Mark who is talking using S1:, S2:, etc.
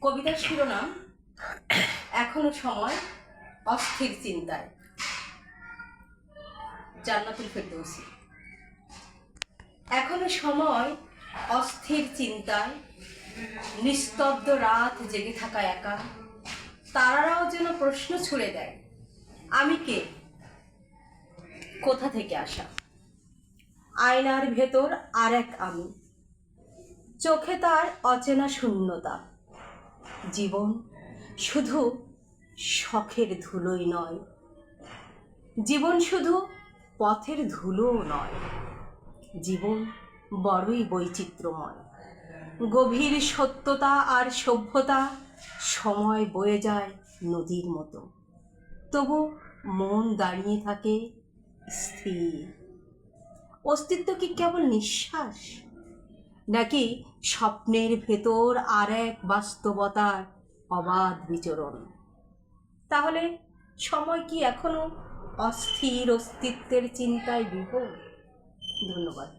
S1: কবিতার শিরোনাম এখনো সময় অস্থির চিন্তায়। জান্নাতুল ফেরদৌসী। এখনো সময় অস্থির চিন্তায়, নিস্তব্ধ রাত জেগে থাকা একা, তারারাও যেন প্রশ্ন ছুড়ে দেয়, আমি কে, কোথা থেকে আসা। আয়নার ভেতর আর এক আমি, চোখে তার অচেনা শূন্যতা। জীবন শুধু শখের ধুলোই নয়, জীবন শুধু পথের ধুলোও নয়, জীবন বড়ই বৈচিত্র্যময়। গভীর সত্যতা আর সভ্যতা, সময় বয়ে যায় নদীর মতো, তবু মন দাঁড়িয়ে থাকে স্থির। অস্তিত্ব কি কেবল নিঃশ্বাস, নাকি স্বপ্নের ভেতর আর এক বাস্তবতার অবাধ বিচরণ? তাহলে সময় কি এখনো অস্থির অস্তিত্বের চিন্তায় বিভোর? ধন্যবাদ।